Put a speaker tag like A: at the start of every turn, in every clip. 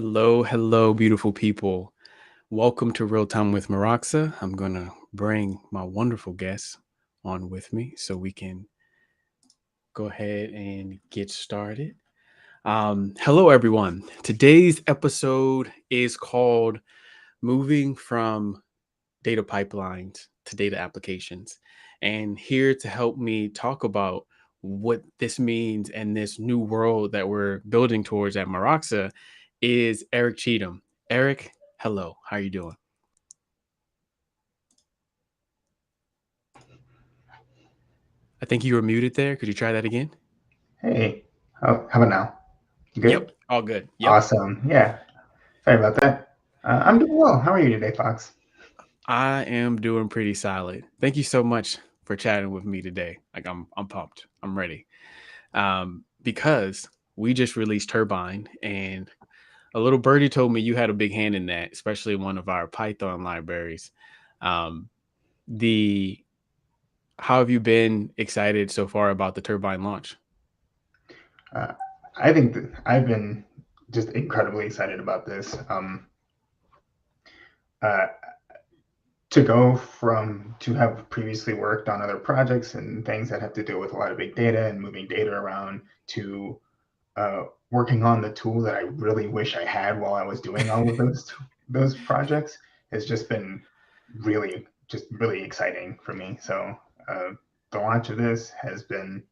A: Hello, hello, beautiful people. Welcome to Real Time with Meroxa. I'm going to bring my wonderful guests on with me so we can go ahead and get started. Hello, everyone. Today's episode is called Moving from Data Pipelines to Data Applications. And here to help me talk about what this means and this new world that we're building towards at Meroxa is Eric Cheatham. Eric, hello. How are you doing? I think you were muted there. Could you try that again?
B: Hey, how about now? You good?
A: Yep. All good. Yep.
B: Awesome. Yeah. Sorry about that. I'm doing well. How are you today, Fox?
A: I am doing pretty solid. Thank you so much for chatting with me today. Like I'm pumped. I'm ready. Because we just released Turbine, and a little birdie told me you had a big hand in that, especially one of our Python libraries. Um, the How have you been excited so far about the Turbine launch?
B: Uh, I think that I've been just incredibly excited about this. Uh, to go from to have previously worked on other projects and things that have to deal with a lot of big data and moving data around to working on the tool that I really wish I had while I was doing all of those projects has just been really exciting for me. So uh, the launch of this has been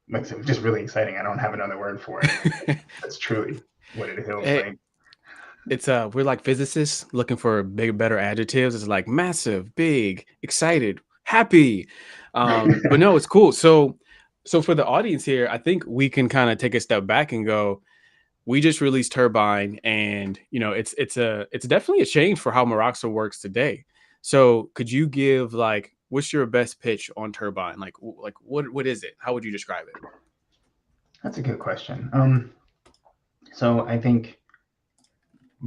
B: like I said, just really exciting. I don't have another word for it. That's truly what it feels
A: Eh,
B: like.
A: it's we're like physicists looking for big, better adjectives. It's like massive, big, excited, happy. But no, it's cool. So for the audience here, I think we can kind of take a step back and go, we just released Turbine, and it's definitely a change for how Meroxa works today. So could you give like what's your best pitch on Turbine? Like what is it? How would you describe it?
B: That's a good question. So I think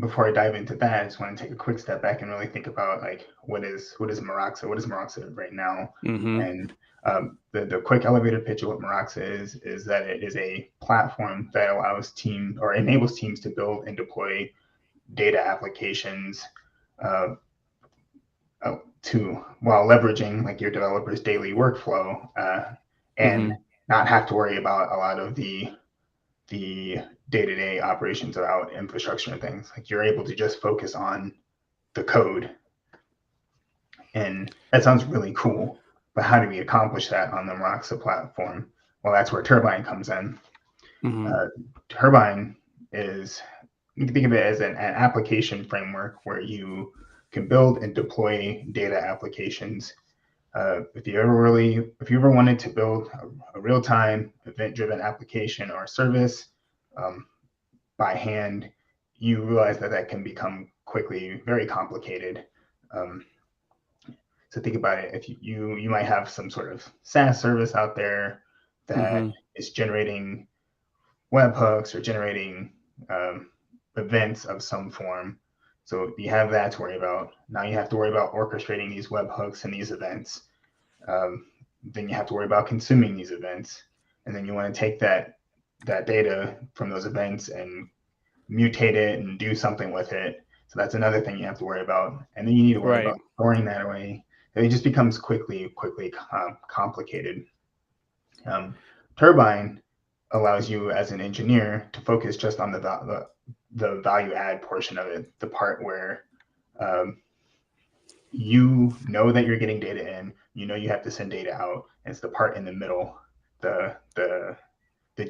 B: before I dive into that, I just want to take a quick step back and really think about like what is Meroxa? What is Meroxa right now?
A: Mm-hmm.
B: And the quick elevator pitch of what Meroxa is that it is a platform that allows team or enables teams to build and deploy data applications uh, to while leveraging like your developer's daily workflow and
A: Mm-hmm.
B: not have to worry about a lot of the day-to-day operations about infrastructure and things. Like you're able to just focus on the code, and that sounds really cool. But how do we accomplish that on the Meroxa platform? Well, that's where Turbine comes in.
A: Mm-hmm.
B: Uh, Turbine is you can think of it as an application framework where you can build and deploy data applications. If you ever wanted to build a real-time event-driven application or service, um, by hand, you realize that that can become quickly very complicated. Um, so think about it. If you might have some sort of SaaS service out there that
A: Mm-hmm.
B: is generating webhooks or generating um, events of some form. So you have that to worry about. Now you have to worry about orchestrating these webhooks and these events. Um, then you have to worry about consuming these events, and then you want to take that data from those events and mutate it and do something with it. So that's another thing you have to worry about. And then you need to worry
A: Right.
B: about storing that away. It just becomes quickly complicated. Um, Turbine allows you as an engineer to focus just on the value add portion of it, the part where um, you know that you're getting data in, you know you have to send data out. And it's the part in the middle, the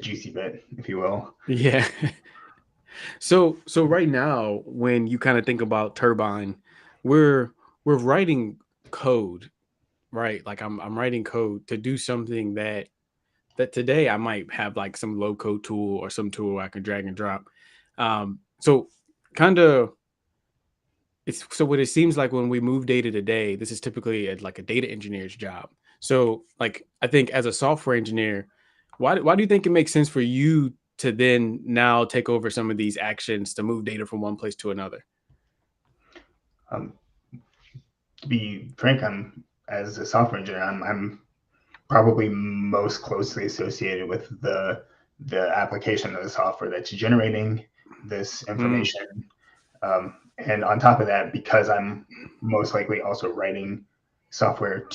B: juicy bit, if you will.
A: Yeah. So right now, when you kind of think about Turbine, we're we're writing code, right? Like I'm writing code to do something that today I might have like some low code tool or some tool I can drag and drop. So kind of it's so what it seems like when we move data today, this is typically like a data engineer's job. So like I think as a software engineer, why do you think it makes sense for you to then now take over some of these actions to move data from one place to another?
B: Um, to be frank, I'm as a software engineer, I'm probably most closely associated with the application of the software that's generating. this
A: Mm,
B: information. And on top of that, because I'm most likely also writing software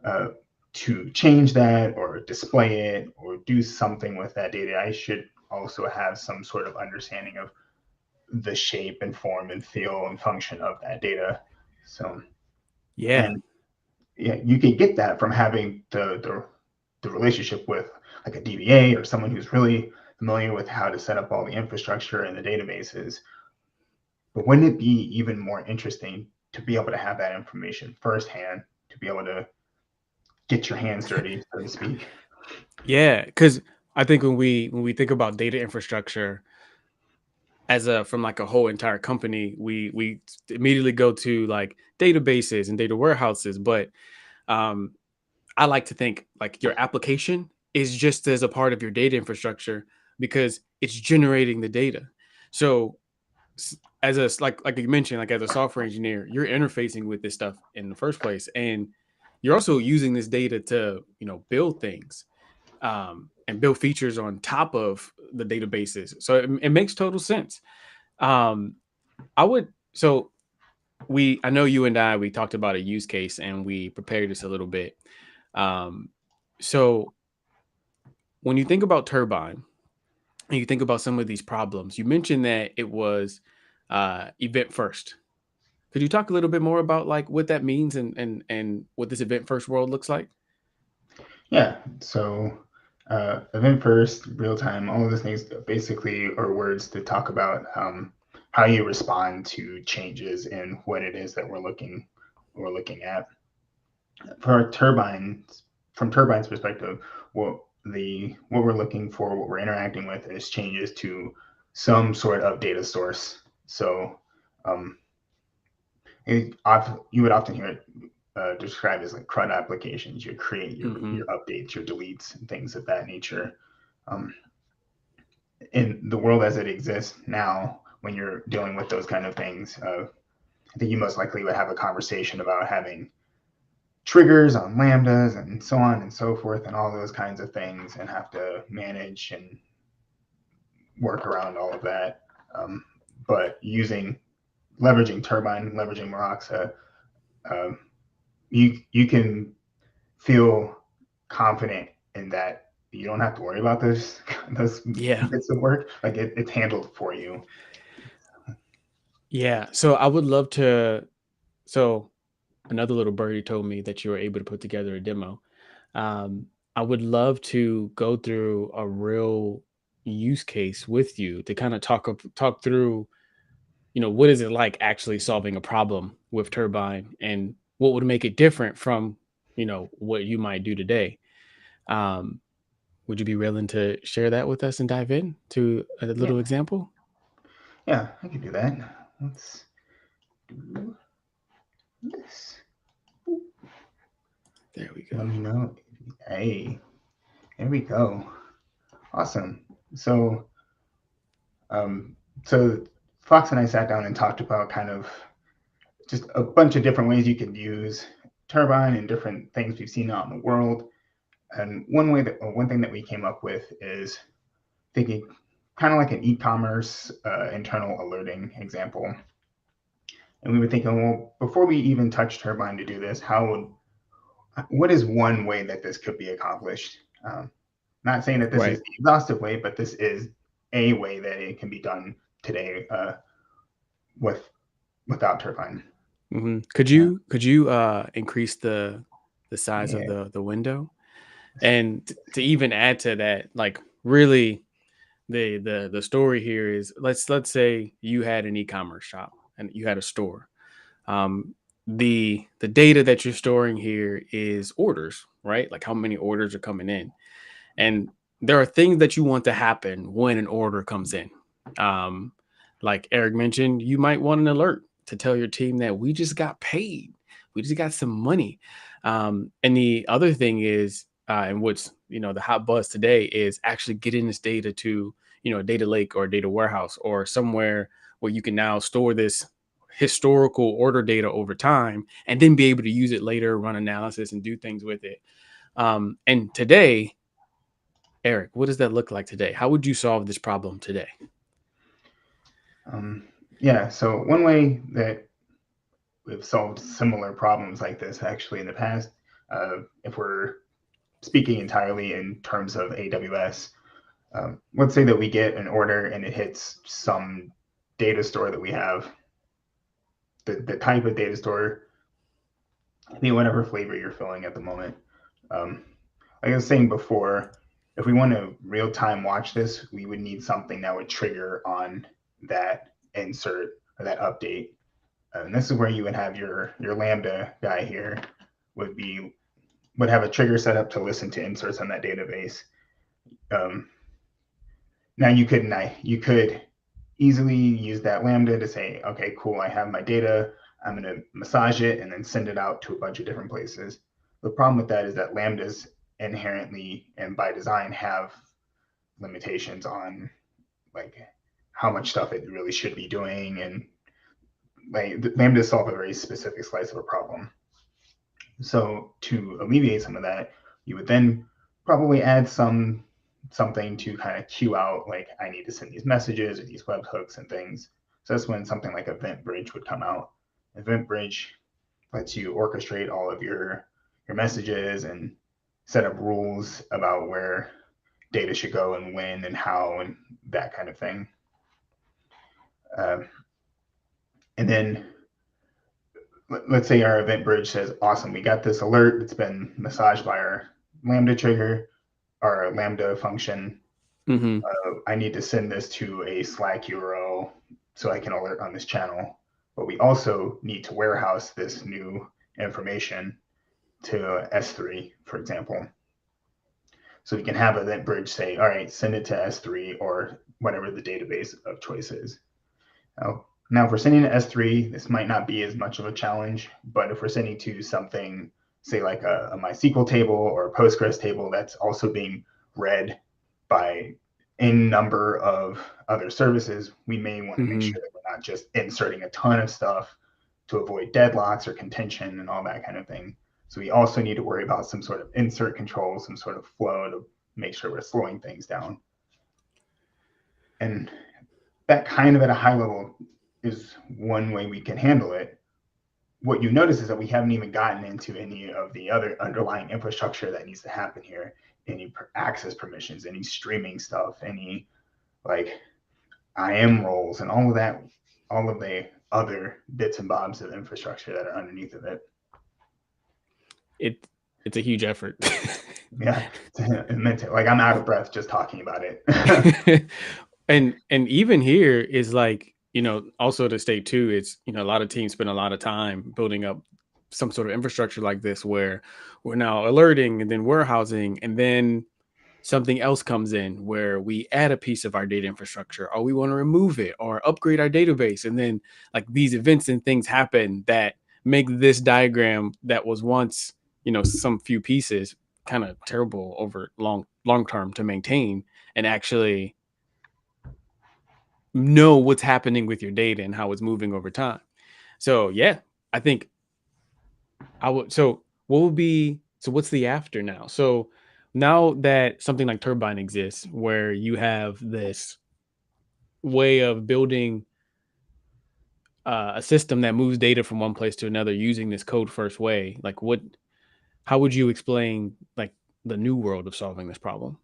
B: uh, to change that or display it or do something with that data, I should also have some sort of understanding of the shape and form and feel and function of that data. So,
A: yeah.
B: and yeah, you can get that from having the relationship with like a DBA or someone who's really familiar with how to set up all the infrastructure and the databases. But wouldn't it be even more interesting to be able to have that information firsthand, to be able to get your hands dirty, so to speak?
A: Yeah, because I think when we think about data infrastructure as a from like a whole entire company, we immediately go to like databases and data warehouses. But um, I like to think like your application is just as a part of your data infrastructure because it's generating the data. So as a like you mentioned, like as a software engineer, you're interfacing with this stuff in the first place, and you're also using this data to build things and build features on top of the databases. So it makes total sense. Um, I would so I know you and I we talked about a use case and we prepared this a little bit. Um, so when you think about Turbine and you think about some of these problems, you mentioned that it was event first. Could you talk a little bit more about like what that means and what this event first world looks like?
B: Yeah. So, event first, real time, all of those things basically are words to talk about how you respond to changes in what it is that we're looking at. For turbines, from Turbine's perspective, what we're looking for, what we're interacting with, is changes to some sort of data source. So, um, you would often hear it described as like CRUD applications. You create your
A: Hmm.
B: updates, your deletes, and things of that nature. Um, in the world as it exists now, when you're dealing with those kind of things, I think you most likely would have a conversation about having triggers on lambdas and so on and so forth, and all those kinds of things, and have to manage and work around all of that. Um, but leveraging Turbine, leveraging Meroxa, um, you can feel confident in that you don't have to worry about those
A: Yeah.
B: bits of work. Like it's handled for you.
A: Yeah. So I would love to. So another little birdie told me that you were able to put together a demo. Um, I would love to go through a real use case with you to kind of talk through, what is it like actually solving a problem with Turbine and what would make it different from, what you might do today. Um, would you be willing to share that with us and dive in to a
B: Yeah,
A: little example?
B: yeah, I can do that. Let's do this.
A: There we go.
B: Let me know. Hey, there we go. Awesome. So, um, so Fox and I sat down and talked about kind of just a bunch of different ways you can use Turbine and different things we've seen out in the world. And one thing that we came up with is thinking kind of like an e-commerce internal alerting example. And we were thinking, well, before we even touch Turbine to do this, what is one way that this could be accomplished? Not saying that this is
A: Right.
B: the exhaustive way, but this is a way that it can be done today with without Turbine.
A: Could
B: Uh,
A: you increase the size of
B: yeah,
A: the window? And to even add to that, like really the story here is let's say you had an e-commerce shop and you had a store. Um, the data that you're storing here is orders, right? Like how many orders are coming in. And there are things that you want to happen when an order comes in. Um, like Eric mentioned, you might want an alert to tell your team that we just got paid. We just got some money. And the other thing is, and what's the hot buzz today is actually getting this data to a data lake or a data warehouse or somewhere where you can now store this historical order data over time and then be able to use it later, run analysis, and do things with it. And today, Eric, what does that look like today? How would you solve this problem today?
B: Um, yeah, so one way that we've solved similar problems like this actually in the past, if we're speaking entirely in terms of AWS, let's say that we get an order and it hits some data store that we have, the type of data store, be whatever flavor you're filling at the moment. Um, like I was saying before, if we want to real time watch this, we would need something that would trigger on that insert or that update. And this is where you would have your Lambda guy here would be would have a trigger set up to listen to inserts on that database. Um, now you could easily use that Lambda to say, okay, cool, I have my data. I'm going to massage it and then send it out to a bunch of different places. The problem with that is that Lambdas inherently and by design have limitations on like how much stuff it really should be doing, and like Lambdas solve a very specific slice of a problem. So to alleviate some of that, you would then probably add something to kind of queue out like I need to send these messages or these webhooks and things. So that's when something like Event Bridge would come out. Event Bridge lets you orchestrate all of your messages and set up rules about where data should go and when and how and that kind of thing. Um, and then let's say our event bridge says, awesome, we got this alert that's been massaged by our Lambda trigger, our Lambda function.
A: Mm-hmm.
B: I need to send this to a Slack URL so I can alert on this channel. But we also need to warehouse this new information to S3, for example. So we can have event bridge say, all right, send it to S3 or whatever the database of choice is. Now, if we're sending to S3, this might not be as much of a challenge, but if we're sending to something, say like a MySQL table or a Postgres table that's also being read by n number of other services, we may want to make
A: Mm-hmm.
B: sure that we're not just inserting a ton of stuff to avoid deadlocks or contention and all that kind of thing. So we also need to worry about some sort of insert control, some sort of flow to make sure we're slowing things down. And that kind of at a high level is one way we can handle it. What you notice is that we haven't even gotten into any of the other underlying infrastructure that needs to happen here. Any access permissions, any streaming stuff, any like IAM roles, and all of that, all of the other bits and bobs of infrastructure that are underneath of it.
A: It it's a huge effort.
B: Yeah, it meant it. Like I'm out of breath just talking about it.
A: And even here is like, also to state too, it's, a lot of teams spend a lot of time building up some sort of infrastructure like this where we're now alerting and then warehousing, and then something else comes in where we add a piece of our data infrastructure, or we want to remove it or upgrade our database, and then like these events and things happen that make this diagram that was once, some few pieces, kind of terrible over long term to maintain, and actually know what's happening with your data and how it's moving over time. So yeah, I think I would. So what would be? So what's the after now? So now that something like Turbine exists, where you have this way of building a system that moves data from one place to another using this code first way, like what? How would you explain like the new world of solving this problem?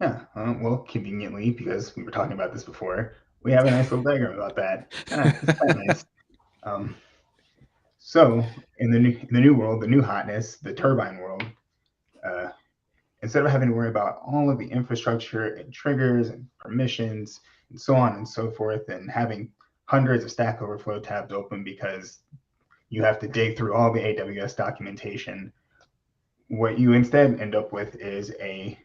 B: Yeah, well, conveniently, because we were talking about this before, we have a nice little diagram about that. It's kind of nice. Um, so in the new world, the new hotness, the turbine world, uh, instead of having to worry about all of the infrastructure and triggers and permissions and so on and so forth, and having hundreds of Stack Overflow tabs open because you have to dig through all the AWS documentation, what you instead end up with is a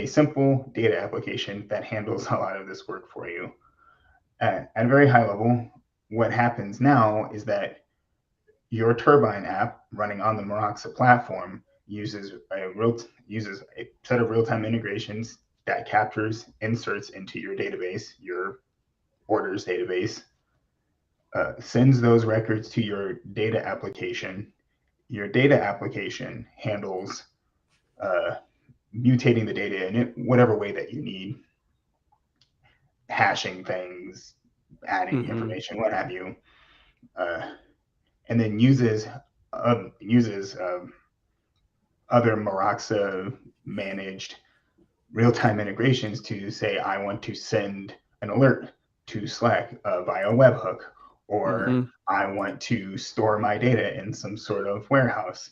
B: simple data application that handles a lot of this work for you. At a very high level, what happens now is that your Turbine app running on the Meroxa platform uses a set of real-time integrations that captures inserts into your database, your orders database, sends those records to your data application. Your data application handles uh, mutating the data in it whatever way that you need. hashing things, adding
A: Mm-hmm.
B: information, what have you, uh, and then uses other Meroxa managed real-time integrations to say I want to send an alert to Slack via a webhook, or
A: Mm-hmm.
B: I want to store my data in some sort of warehouse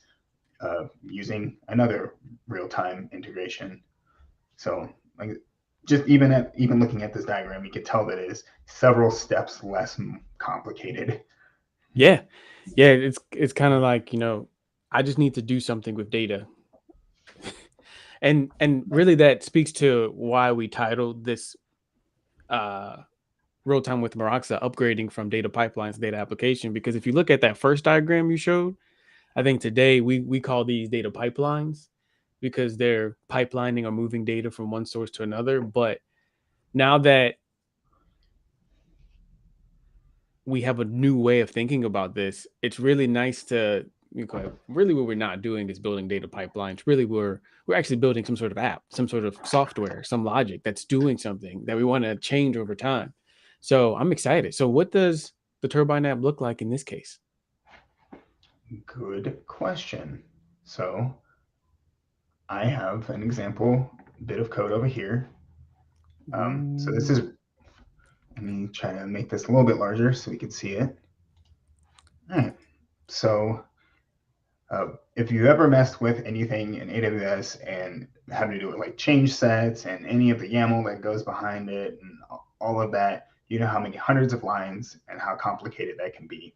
B: using another real-time integration. So, like, just even looking at this diagram, you could tell that it is several steps less complicated.
A: Yeah. Yeah. It's kind of like, I just need to do something with data. And really that speaks to why we titled this uh real time with Meroxa upgrading from data pipelines to data application. Because if you look at that first diagram you showed, I think today we call these data pipelines because they're pipelining or moving data from one source to another. But now that we have a new way of thinking about this, it's really nice to really what we're not doing is building data pipelines. Really, we're actually building some sort of app, some sort of software, some logic that's doing something that we want to change over time. So I'm excited. So what does the Turbine app look like in this case?
B: Good question. So I have an example bit of code over here. So this
A: Ooh.
B: is, let me try to make this a little bit larger so we can see it. All right. So if you ever messed with anything in AWS and having to do with like change sets and any of the YAML that goes behind it and all of that, you know how many hundreds of lines and how complicated that can be.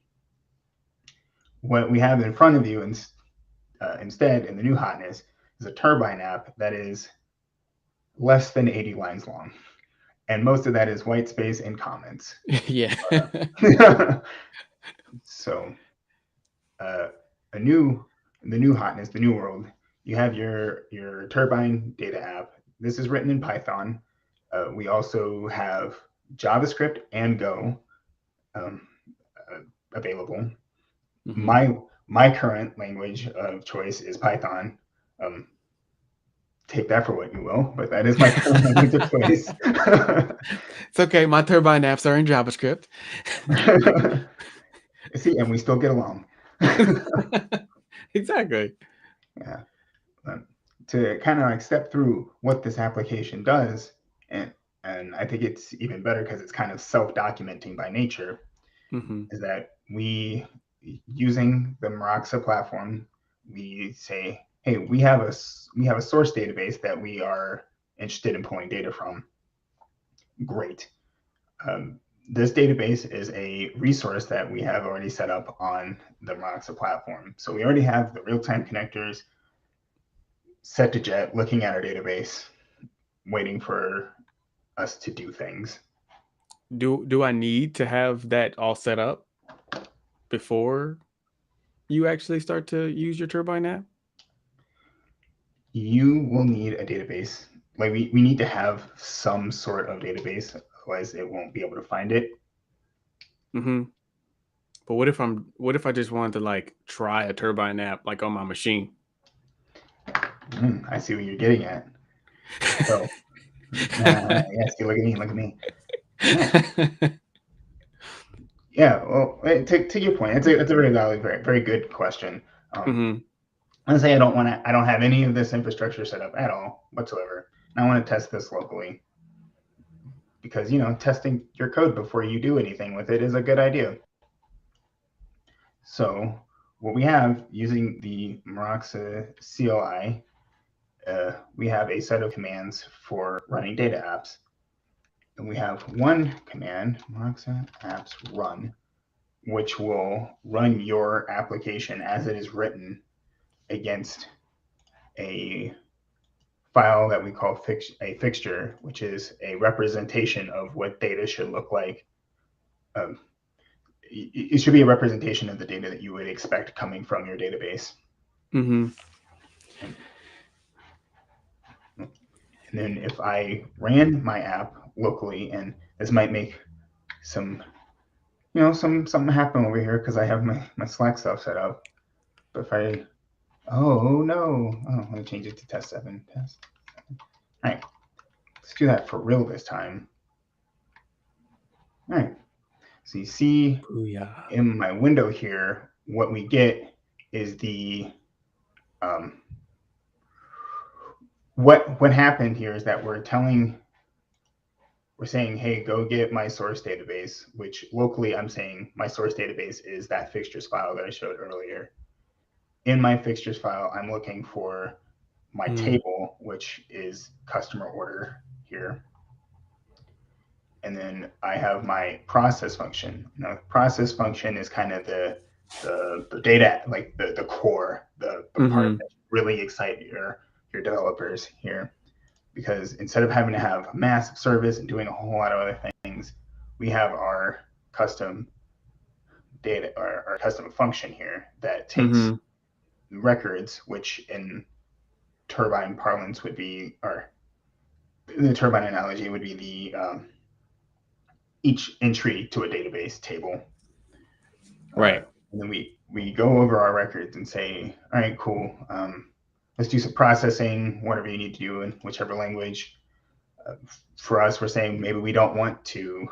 B: What we have in front of you instead in the new hotness is a Turbine app that is less than 80 lines long. And most of that is white space and comments.
A: Yeah.
B: So uh, a new the new hotness, the new world. You have your Turbine data app. This is written in Python. We also have JavaScript and Go um, uh, available.
A: Hmm.
B: My current language of choice is Python. Um, Take that for what you will, but that is my current language of choice.
A: It's okay. My Turbine apps are in JavaScript.
B: See, and we still get along.
A: Exactly.
B: Yeah. um, to kind of like step through what this application does, and and I think it's even better because it's kind of self-documenting by nature,
A: Hmm.
B: is that we, using the Meroxa platform, we say, hey, we have a source database that we are interested in pulling data from. Great. Um, this database is a resource that we have already set up on the Meroxa platform. So we already have the real-time connectors set to Jet, looking at our database, waiting for us to do things.
A: Do I need to have that all set up before you actually start to use your Turbine app?
B: You will need a database. Like we need to have some sort of database, otherwise it won't be able to find it.
A: Hmm. But what if I just wanted to like try a Turbine app like on my machine?
B: I see what you're getting at. So, yes, you look at me, look at me. All right. Yeah. Well, to your point, it's a very valid, very good question. Um,
A: Hmm.
B: Let's say I don't have any of this infrastructure set up at all whatsoever, and I want to test this locally because testing your code before you do anything with it is a good idea. So what we have using the Meroxa CLI, we have a set of commands for running data apps. And we have one command, Meroxa apps run, which will run your application as it is written against a file that we call a fixture, which is a representation of what data should look like. Um, it should be a representation of the data that you would expect coming from your database.
A: Hmm.
B: And And then if I ran my app locally, and this might make some, something happen over here because I have my Slack stuff set up. But if I, oh no, let me change it to test 7. Test 7. All right, let's do that for real this time. All right. So you see
A: Booyah.
B: in my window here, what we get is the um, what happened here is that we're saying, hey, go get my source database, which locally I'm saying my source database is that fixtures file that I showed earlier. In my fixtures file, I'm looking for my
A: Mm,
B: table, which is customer order here. And then I have my process function. Now, process function is kind of the data, like the core, the part
A: mm-hmm.
B: that really excites your developers here. Because instead of having to have a massive service and doing a whole lot of other things, we have our custom data, our custom function here that takes
A: Mm-hmm.
B: records, which in Turbine parlance would be, or the Turbine analogy would be each entry to a database table. Uh,
A: Right.
B: and then we go over our records and say, all right, cool. Let's do some processing, whatever you need to do in whichever language. Uh, for us, we're saying maybe we don't want to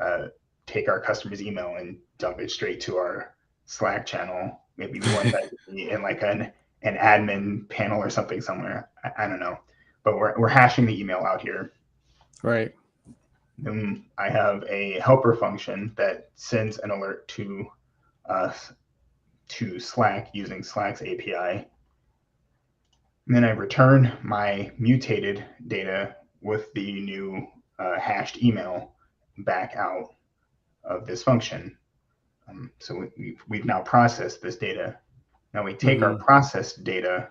B: uh, take our customer's email and dump it straight to our Slack channel. Maybe we want that to be in like an admin panel or something somewhere. I don't know, but we're hashing the email out here.
A: Right.
B: Then I have a helper function that sends an alert us to Slack using Slack's API. And then I return my mutated data with the new hashed email back out of this function. So we've now processed this data. Now we take our
A: Mm-hmm.
B: processed data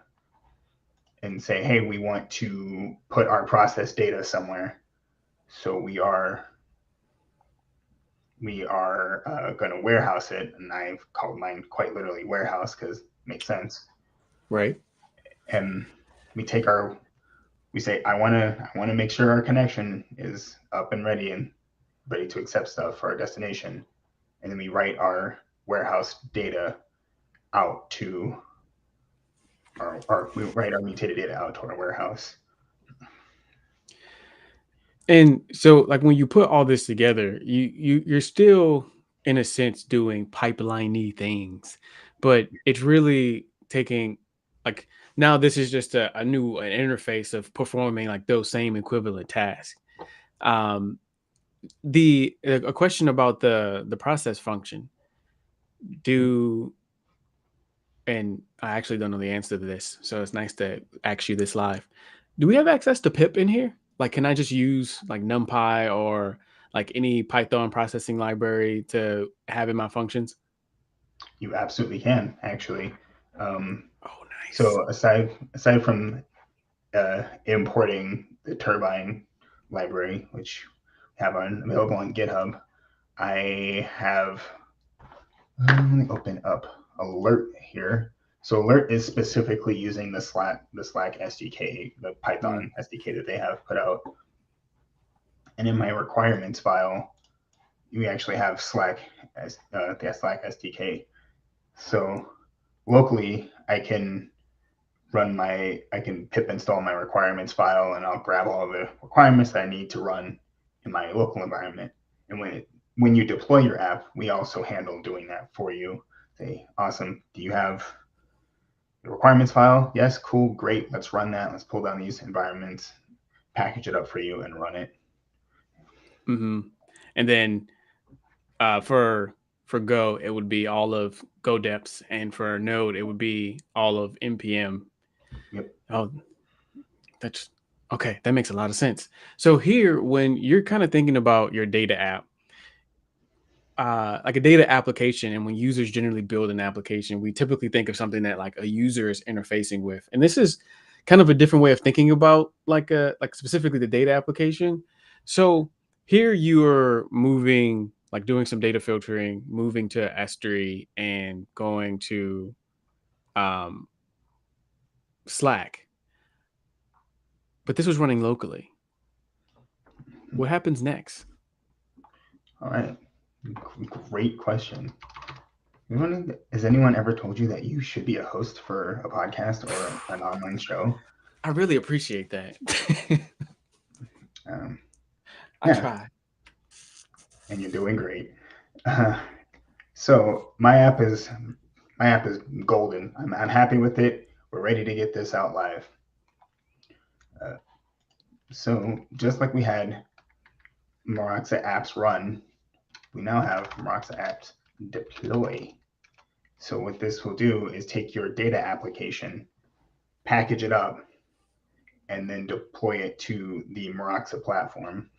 B: and say, hey, we want to put our processed data somewhere. So we are going to warehouse it, and I've called mine quite literally warehouse because it makes sense.
A: Right.
B: And we take our we say I want to make sure our connection is up and ready to accept stuff for our destination, and then we write our warehouse data out to our we write our mutated data out to our warehouse.
A: And so like when you put all this together, you're still in a sense doing pipeline-y things, but it's really taking like now this is just a new an interface of performing like those same equivalent tasks. Um the a question about the process function. Do and I actually don't know the answer to this, so it's nice to ask you this live. Do we have access to pip in here? Like, can I just use like NumPy or like any Python processing library to have in my functions?
B: You absolutely can actually. Um,
A: Oh, nice.
B: so aside from importing the Turbine library, which we have available on GitHub, I have let me open up Alert here. So Alert is specifically using the Slack SDK, the
A: Mm,
B: Python SDK that they have put out. And in my requirements file, we actually have Slack as the Slack SDK. So locally, I can pip install my requirements file, and I'll grab all the requirements that I need to run in my local environment. And when you deploy your app, we also handle doing that for you. Say, awesome. Do you have the requirements file? Yes, cool, great. Let's run that. Let's pull down these environments, package it up for you, and run it.
A: hmm And then for Go, it would be all of Go depths, and for Node, it would be all of npm.
B: Yep.
A: Oh, that's okay. That makes a lot of sense. So here, when you're kind of thinking about your data app, like a data application, and when users generally build an application, we typically think of something that like a user is interfacing with, and this is kind of a different way of thinking about like specifically the data application. So here you are moving, like doing some data filtering, moving to S3 and going to um, Slack, but this was running locally. What happens next?
B: All right. Great question. Has anyone ever told you that you should be a host for a podcast or an online show?
A: I really appreciate that.
B: Um,
A: I
B: yeah.
A: try.
B: and you're doing great. Uh, so my app is golden. I'm happy with it. We're ready to get this out live. Uh, so just like we had Meroxa apps run, we now have Meroxa apps deploy. So what this will do is take your data application, package it up, and then deploy it to the Meroxa platform.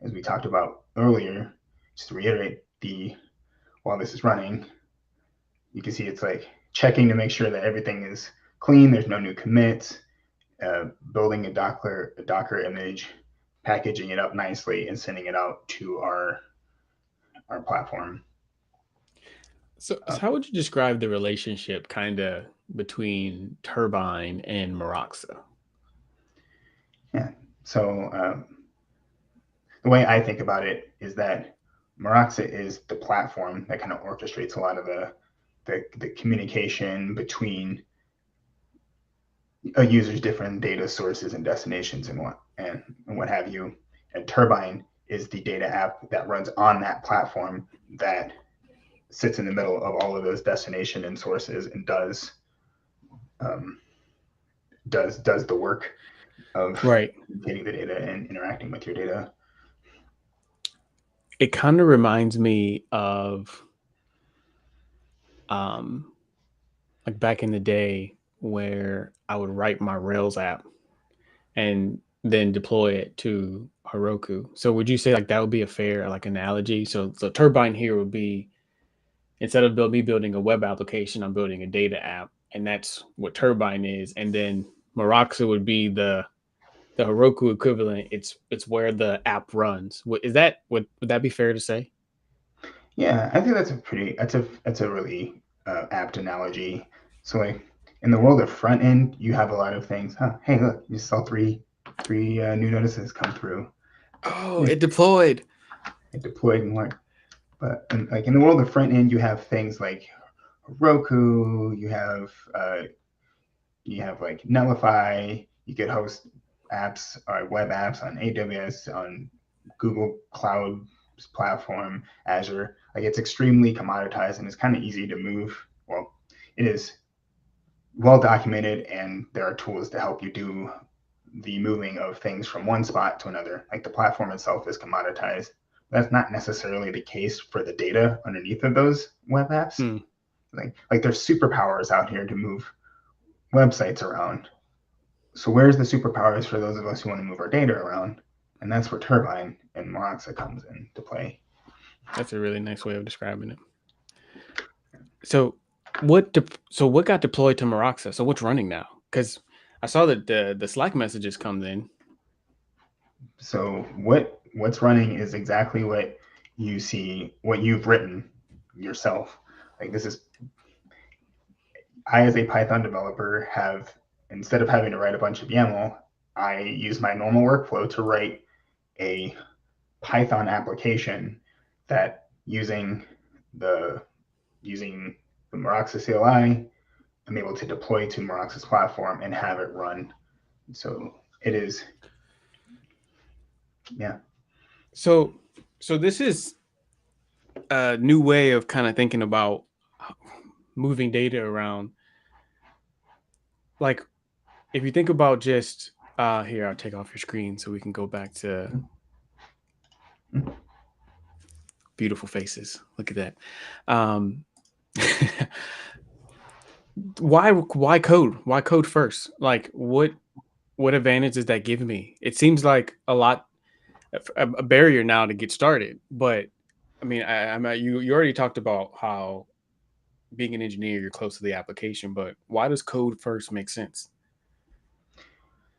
B: As we talked about earlier, just to reiterate, the while this is running, you can see it's like checking to make sure that everything is clean. There's no new commits. Building a Docker image, packaging it up nicely, and sending it out to our platform.
A: So how would you describe the relationship kind of between Turbine and Meroxa?
B: Yeah. So the way I think about it is that Meroxa is the platform that kind of orchestrates a lot of the communication between a user's different data sources and destinations and what have you. And Turbine is the data app that runs on that platform that sits in the middle of all of those destination and sources and um, does the work of
A: Right.
B: getting the data and interacting with your data.
A: It kind of reminds me of um like back in the day where I would write my Rails app and then deploy it to Heroku. So would you say like that would be a fair like analogy? So Turbine here would be instead of me building a web application, I'm building a data app, and that's what Turbine is. And then Meroxa would be the Heroku equivalent. It's where the app runs. Is that would that be fair to say?
B: Yeah, I think that's a really apt analogy. So like in the world of front end, you have a lot of things. Huh? Hey, look, you saw three new notices come through.
A: Oh,
B: Yeah,
A: it deployed.
B: it deployed and worked. But like in the world of front end, you have things like Roku. You have like Nullify. You could host apps or web apps on AWS, on Google Cloud platform, Azure. Like it's extremely commoditized and it's kind of easy to move. Well, it is well documented, and there are tools to help you do the moving of things from one spot to another. Like the platform itself is commoditized. That's not necessarily the case for the data underneath of those web apps.
A: Hmm.
B: Like there's superpowers out here to move websites around. So where's the superpowers for those of us who want to move our data around? And that's where Turbine and Meroxa comes into play.
A: That's a really nice way of describing it. So what got deployed to Meroxa? So what's running now? Because I saw that the Slack messages come in.
B: So what's running is exactly what you see, what you've written yourself. Like this is I as a Python developer have instead of having to write a bunch of YAML, I use my normal workflow to write a Python application that the using the Meroxa CLI, I'm able to deploy to Meroxa's platform and have it run. So it is, yeah.
A: So this is a new way of kind of thinking about moving data around. Like if you think about just here, I'll take off your screen so we can go back to beautiful faces. Look at that. Um, why code? Why code first? Like what advantage does that give me? It seems like a barrier now to get started. But I mean, you already talked about how being an engineer, you're close to the application, but why does code first make sense?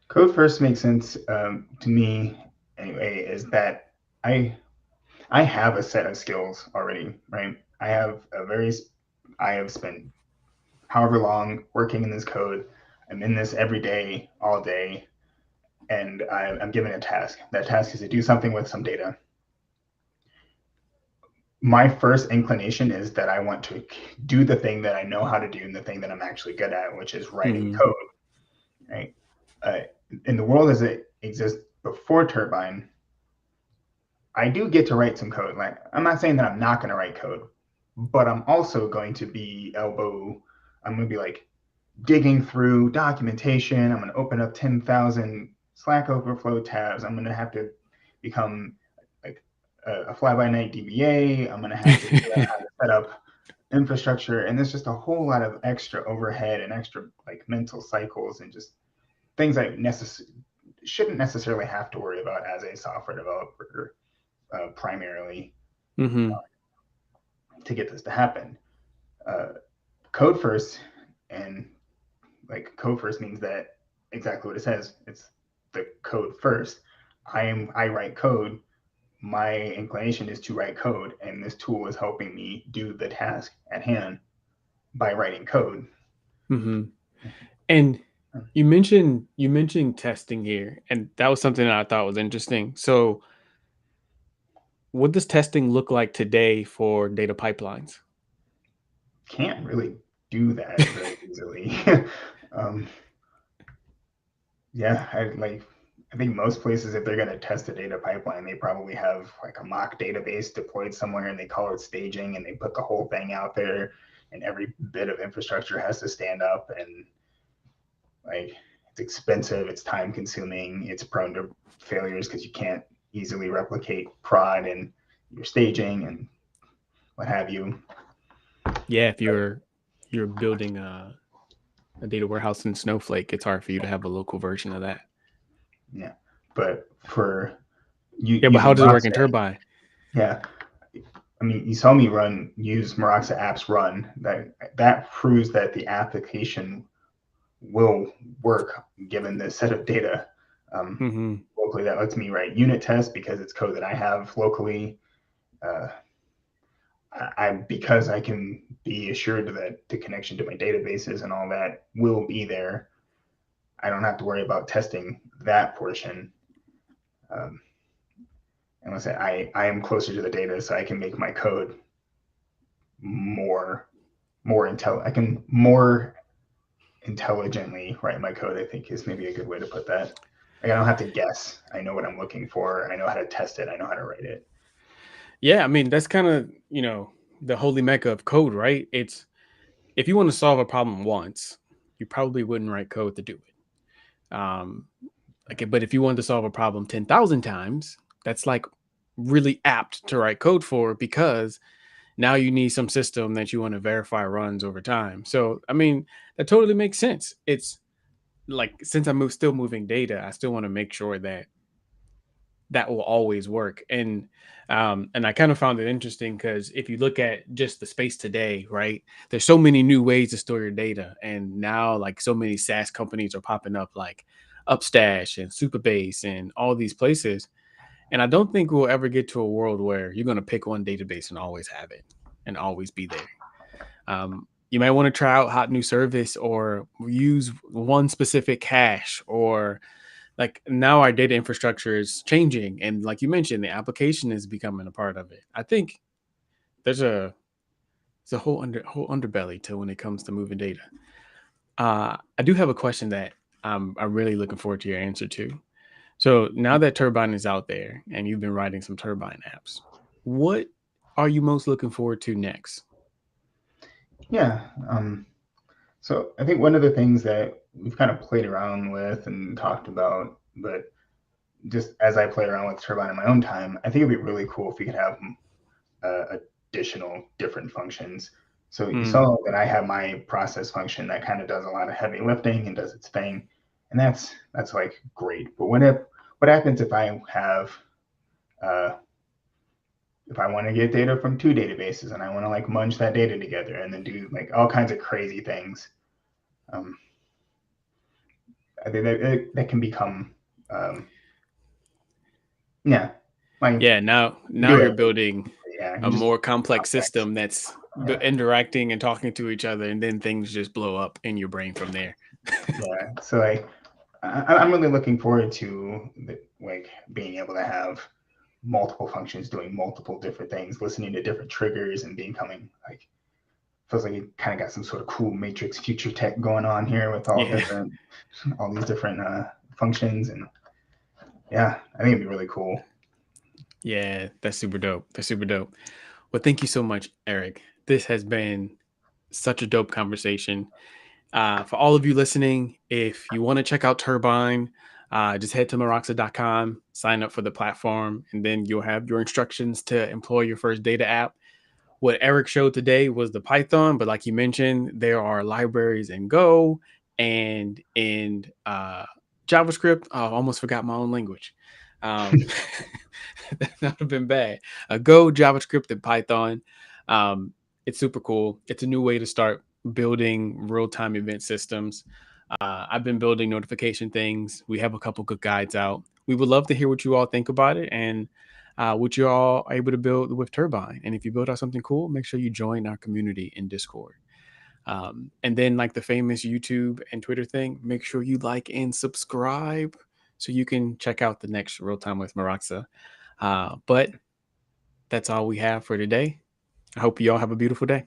B: Code first makes sense to me anyway, is that I I have a set of skills already, right? I have spent however long working in this code. I'm in this every day, all day, and I'm given a task. That task is to do something with some data. My first inclination is that I want to do the thing that I know how to do and the thing that I'm actually good at, which is writing
A: Mm-hmm.
B: code, right? Uh, in the world as it exists before Turbine, I do get to write some code. Like, I'm not saying that I'm not going to write code, but I'm also going to be I'm going to be like digging through documentation. I'm going to open up 10,000 Slack Overflow tabs. I'm going to have to become like a fly by night DBA. I'm going to have to figure out how to set up infrastructure. And there's just a whole lot of extra overhead and extra like mental cycles and just things I shouldn't necessarily have to worry about as a software developer primarily
A: Mm-hmm.
B: to get this to happen. Uh, Code first, and like code first means that exactly what it says. It's the code first. I write code. My inclination is to write code, and this tool is helping me do the task at hand by writing code.
A: Mm-hmm. And you mentioned testing here, and that was something that I thought was interesting. So, what does testing look like today for data pipelines?
B: Can't really do that very easily. um, yeah, I think most places, if they're going to test a data pipeline, they probably have like a mock database deployed somewhere and they call it staging and they put the whole thing out there and every bit of infrastructure has to stand up and like it's expensive, it's time consuming, it's prone to failures because you can't easily replicate prod and your staging and what have you.
A: Yeah, if you're building a data warehouse in Snowflake, it's hard for you to have a local version of that.
B: Yeah. But for
A: Yeah, but how
B: using
A: does it work in
B: Meroxa,
A: Turbine?
B: yeah, I mean, you saw me use Meroxa apps run. That proves that the application will work given the set of data. Um,
A: Mm-hmm.
B: Locally, that lets me write unit tests because it's code that I have locally. Uh, because I can be assured that the connection to my databases and all that will be there. I don't have to worry about testing that portion. Um, Unless I am closer to the data, so I can make my code more I can more intelligently write my code, I think is maybe a good way to put that. Like I don't have to guess. I know what I'm looking for. I know how to test it. I know how to write it.
A: Yeah, I mean that's kind of the holy mecca of code, right? It's if you want to solve a problem once, you probably wouldn't write code to do it. Okay, but if you wanted to solve a problem 10,000 times, that's like really apt to write code for because now you need some system that you want to verify runs over time. So, I mean, that totally makes sense. It's like since still moving data, I still want to make sure that that will always work. And I kind of found it interesting because if you look at just the space today, right, there's so many new ways to store your data, and now like so many SaaS companies are popping up like Upstash and Superbase and all these places. And I don't think we'll ever get to a world where you're going to pick one database and always have it and always be there. You might want to try out hot new service or use one specific cache, or like now our data infrastructure is changing, and like you mentioned, the application is becoming a part of it. I think there's a whole underbelly to when it comes to moving data. I do have a question that I'm really looking forward to your answer to. So now that Turbine is out there and you've been writing some Turbine apps, what are you most looking forward to next?
B: Yeah. So I think one of the things that we've kind of played around with and talked about, but just as I play around with Turbine in my own time, I think it'd be really cool if we could have additional different functions. So you
A: Mm,
B: saw that I have my process function that kind of does a lot of heavy lifting and does its thing, and that's like great. But what happens uh, if I want to get data from two databases and I want to like munch that data together and then do like all kinds of crazy things? Um, I think that can become um, yeah, like
A: yeah, now
B: do
A: you're
B: it.
A: building
B: Yeah,
A: a
B: you just
A: more complex
B: complex.
A: system that's
B: Yeah.
A: interacting and talking to each other, and then things just blow up in your brain from there.
B: Yeah. So like I'm really looking forward to like being able to have multiple functions doing multiple different things, listening to different triggers and becoming like feels like you kind of got some sort of cool matrix future tech going on here with
A: Yeah.
B: all these different functions and yeah, I think it'd be really cool.
A: Yeah, that's super dope. That's super dope. Well, thank you so much, Eric. This has been such a dope conversation. For all of you listening, if you want to check out Turbine, just head to Meroxa.com, sign up for the platform, and then you'll have your instructions to employ your first data app. What Eric showed today was the Python, but like you mentioned, there are libraries in Go and in JavaScript. Oh, I almost forgot my own language. Um, that would have been bad. Go, JavaScript, and Python. Um, it's super cool. It's a new way to start building real-time event systems. I've been building notification things. We have a couple good guides out. We would love to hear what you all think about it and what you're all able to build with Turbine. And if you build out something cool, make sure you join our community in Discord. And then, like the famous YouTube and Twitter thing, make sure you like and subscribe so you can check out the next Real Time with Meroxa. But that's all we have for today. I hope you all have a beautiful day.